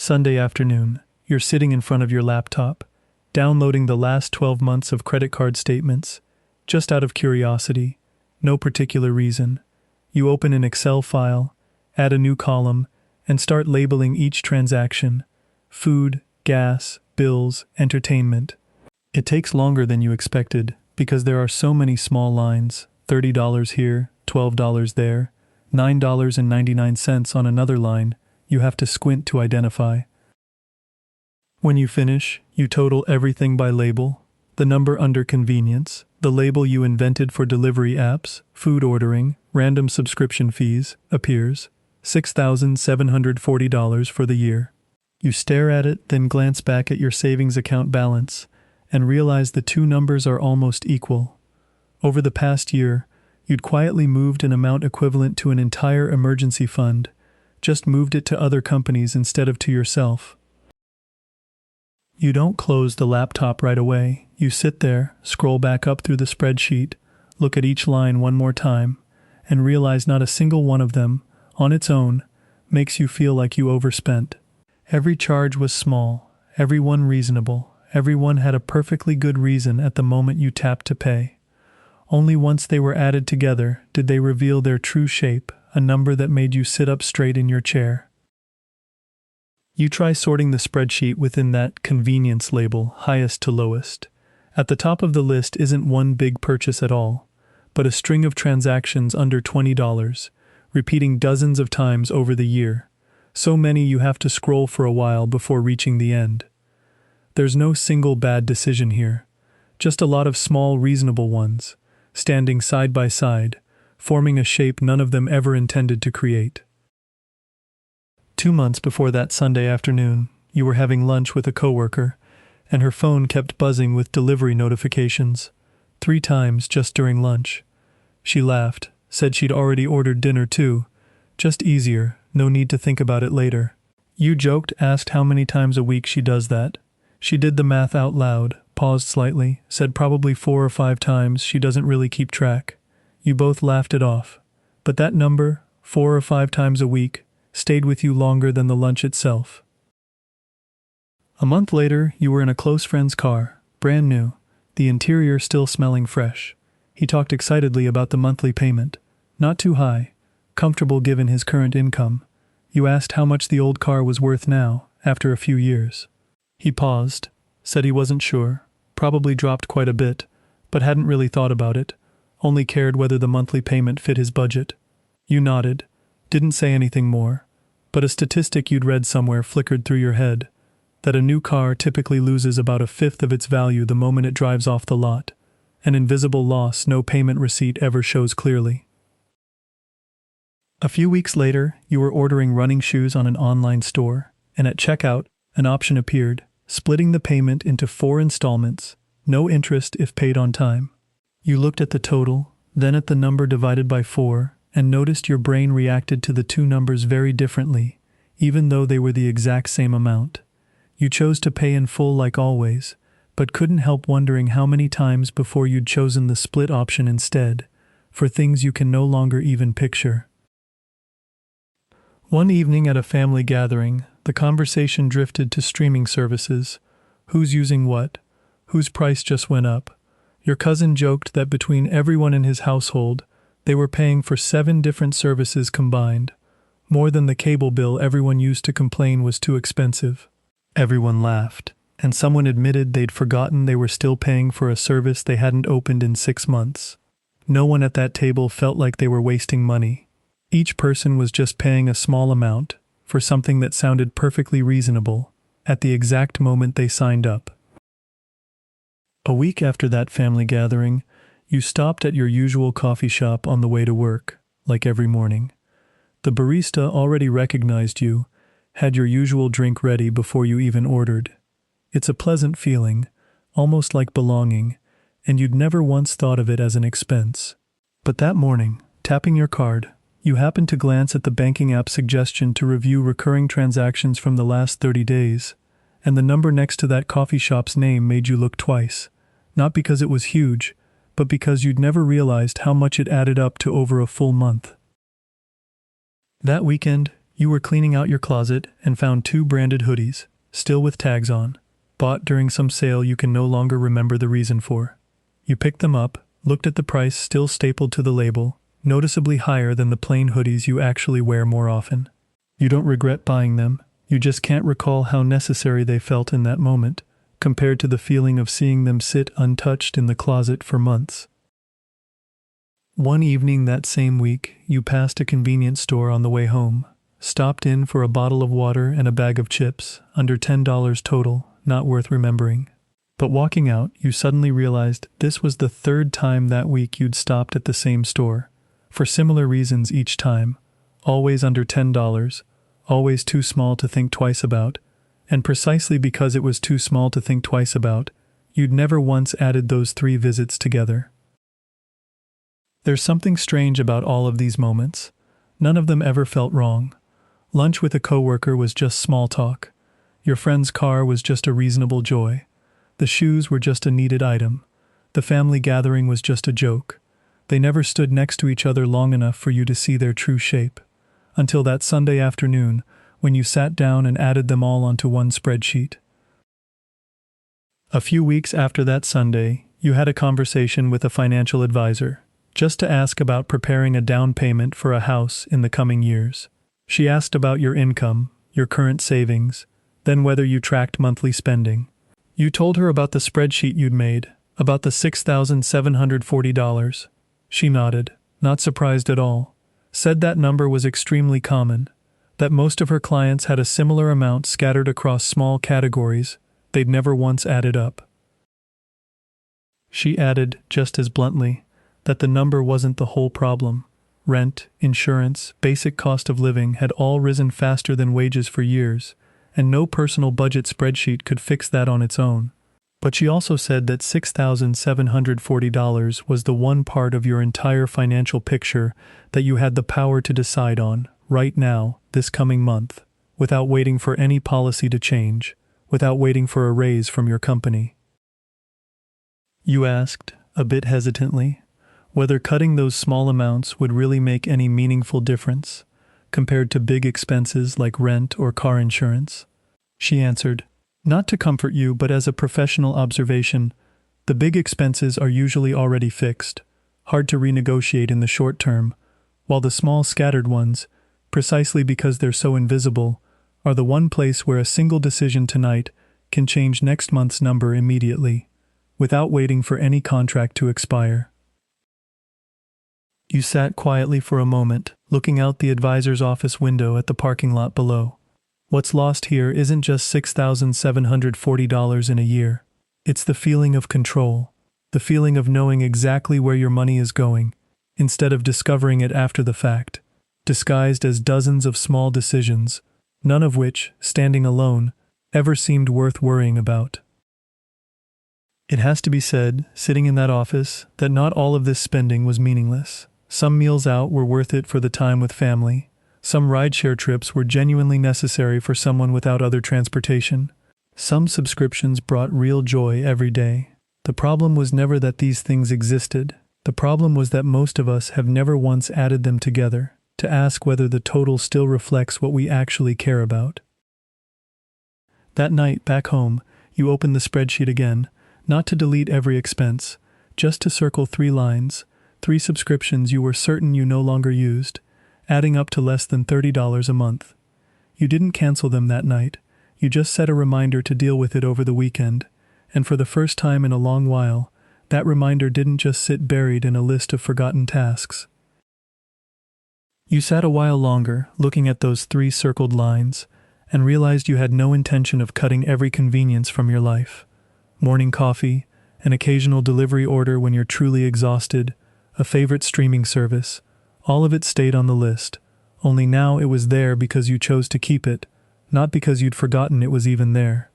Sunday afternoon, you're sitting in front of your laptop, downloading the last 12 months of credit card statements, just out of curiosity, no particular reason. You open an Excel file, add a new column, and start labeling each transaction: food, gas, bills, entertainment. It takes longer than you expected because there are so many small lines: $30 here, $12 there, $9.99 on another line you have to squint to identify. When you finish, you total everything by label: the number under convenience, the label you invented for delivery apps, food ordering, random subscription fees, appears $6,740 for the year. You stare at it, then glance back at your savings account balance and realize the two numbers are almost equal. Over the past year, you'd quietly moved an amount equivalent to an entire emergency fund, just moved it to other companies instead of to yourself. You don't close the laptop right away. You sit there, scroll back up through the spreadsheet, look at each line one more time, and realize not a single one of them, on its own, makes you feel like you overspent. Every charge was small, every one reasonable, everyone had a perfectly good reason at the moment you tapped to pay. Only once they were added together did they reveal their true shape, a number that made you sit up straight in your chair. You try sorting the spreadsheet within that convenience label, highest to lowest. At the top of the list isn't one big purchase at all, but a string of transactions under $20, repeating dozens of times over the year. So many you have to scroll for a while before reaching the end. There's no single bad decision here, just a lot of small reasonable ones, standing side by side, forming a shape none of them ever intended to create. 2 months before that Sunday afternoon, you were having lunch with a coworker, and her phone kept buzzing with delivery notifications, 3 times just during lunch. She laughed, said she'd already ordered dinner too, just easier, no need to think about it later. You joked, asked how many times a week she does that. She did the math out loud, paused slightly, said probably 4 or 5 times, she doesn't really keep track. You both laughed it off. But that number, 4 or 5 times a week, stayed with you longer than the lunch itself. A month later, you were in a close friend's car, brand new, the interior still smelling fresh. He talked excitedly about the monthly payment. Not too high, comfortable given his current income. You asked how much the old car was worth now, after a few years. He paused, said he wasn't sure, probably dropped quite a bit, but hadn't really thought about it, only cared whether the monthly payment fit his budget. You nodded, didn't say anything more, but a statistic you'd read somewhere flickered through your head, that a new car typically loses about 1/5 of its value the moment it drives off the lot, an invisible loss no payment receipt ever shows clearly. A few weeks later, you were ordering running shoes on an online store, and at checkout, an option appeared, splitting the payment into 4 installments, no interest if paid on time. You looked at the total, then at the number divided by 4, and noticed your brain reacted to the two numbers very differently, even though they were the exact same amount. You chose to pay in full like always, but couldn't help wondering how many times before you'd chosen the split option instead, for things you can no longer even picture. One evening at a family gathering, the conversation drifted to streaming services. Who's using what? Whose price just went up? Your cousin joked that between everyone in his household, they were paying for 7 different services combined, more than the cable bill everyone used to complain was too expensive. Everyone laughed, and someone admitted they'd forgotten they were still paying for a service they hadn't opened in 6 months. No one at that table felt like they were wasting money. Each person was just paying a small amount for something that sounded perfectly reasonable at the exact moment they signed up. A week after that family gathering, you stopped at your usual coffee shop on the way to work, like every morning. The barista already recognized you, had your usual drink ready before you even ordered. It's a pleasant feeling, almost like belonging, and you'd never once thought of it as an expense. But that morning, tapping your card, you happened to glance at the banking app suggestion to review recurring transactions from the last 30 days, and the number next to that coffee shop's name made you look twice, not because it was huge, but because you'd never realized how much it added up to over a full month. That weekend, You were cleaning out your closet and found two branded hoodies, still with tags on, bought during some sale you can no longer remember the reason for. You picked them up, looked at the price still stapled to the label, noticeably higher than the plain hoodies you actually wear more often. You don't regret buying them, you just can't recall how necessary they felt in that moment, compared to the feeling of seeing them sit untouched in the closet for months. One evening that same week, you passed a convenience store on the way home, stopped in for a bottle of water and a bag of chips, under $10 total, not worth remembering. But walking out, you suddenly realized this was the third time that week you'd stopped at the same store, for similar reasons each time, always under $10, always too small to think twice about, and precisely because it was too small to think twice about, you'd never once added those 3 visits together. There's something strange about all of these moments. None of them ever felt wrong. Lunch with a coworker was just small talk. Your friend's car was just a reasonable joy. The shoes were just a needed item. The family gathering was just a joke. They never stood next to each other long enough for you to see their true shape. Until that Sunday afternoon, when you sat down and added them all onto one spreadsheet. A few weeks after that Sunday, you had a conversation with a financial advisor, just to ask about preparing a down payment for a house in the coming years. She asked about your income, your current savings, then whether you tracked monthly spending. You told her about the spreadsheet you'd made, about the $6,740. She nodded, not surprised at all, said that number was extremely common, that most of her clients had a similar amount scattered across small categories they'd never once added up. She added, just as bluntly, that the number wasn't the whole problem. Rent, insurance, basic cost of living had all risen faster than wages for years, and no personal budget spreadsheet could fix that on its own. But she also said that $6,740 was the one part of your entire financial picture that you had the power to decide on, right now, this coming month, without waiting for any policy to change, without waiting for a raise from your company. You asked, a bit hesitantly, whether cutting those small amounts would really make any meaningful difference, compared to big expenses like rent or car insurance. She answered, not to comfort you but as a professional observation, the big expenses are usually already fixed, hard to renegotiate in the short term, while the small scattered ones, precisely because they're so invisible, are the one place where a single decision tonight can change next month's number immediately, without waiting for any contract to expire. You sat quietly for a moment, looking out the advisor's office window at the parking lot below. What's lost here isn't just $6,740 in a year. It's the feeling of control, the feeling of knowing exactly where your money is going, instead of discovering it after the fact, disguised as dozens of small decisions, none of which, standing alone, ever seemed worth worrying about. It has to be said, sitting in that office, that not all of this spending was meaningless. Some meals out were worth it for the time with family. Some rideshare trips were genuinely necessary for someone without other transportation. Some subscriptions brought real joy every day. The problem was never that these things existed. The problem was that most of us have never once added them together, to ask whether the total still reflects what we actually care about. That night, back home, you opened the spreadsheet again, not to delete every expense, just to circle 3 lines, 3 subscriptions you were certain you no longer used, adding up to less than $30 a month. You didn't cancel them that night, you just set a reminder to deal with it over the weekend, and for the first time in a long while, that reminder didn't just sit buried in a list of forgotten tasks. You sat a while longer, looking at those 3 circled lines, and realized you had no intention of cutting every convenience from your life. Morning coffee, an occasional delivery order when you're truly exhausted, a favorite streaming service, all of it stayed on the list, only now it was there because you chose to keep it, not because you'd forgotten it was even there.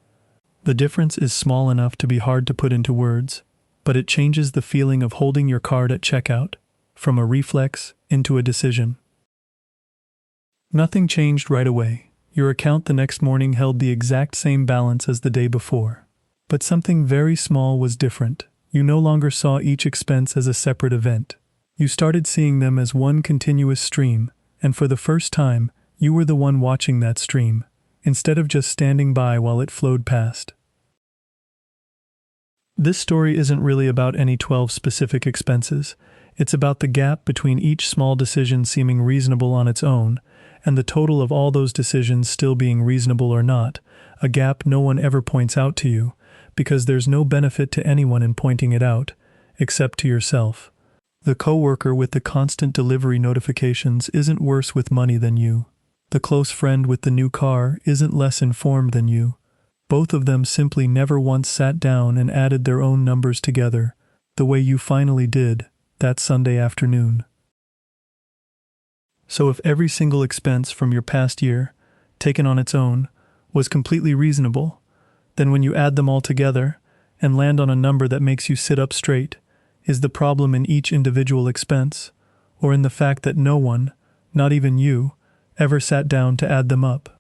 The difference is small enough to be hard to put into words, but it changes the feeling of holding your card at checkout, from a reflex into a decision. Nothing changed right away. Your account the next morning held the exact same balance as the day before. But something very small was different. You no longer saw each expense as a separate event. You started seeing them as one continuous stream, and for the first time, You were the one watching that stream, instead of just standing by while it flowed past. This story isn't really about any 12 specific expenses. It's about the gap between each small decision seeming reasonable on its own, and the total of all those decisions still being reasonable or not, a gap no one ever points out to you, because there's no benefit to anyone in pointing it out, except to yourself. The coworker with the constant delivery notifications isn't worse with money than you. The close friend with the new car isn't less informed than you. Both of them simply never once sat down and added their own numbers together, the way you finally did that Sunday afternoon. So if every single expense from your past year, taken on its own, was completely reasonable, then when you add them all together and land on a number that makes you sit up straight, is the problem in each individual expense, or in the fact that no one, not even you, ever sat down to add them up?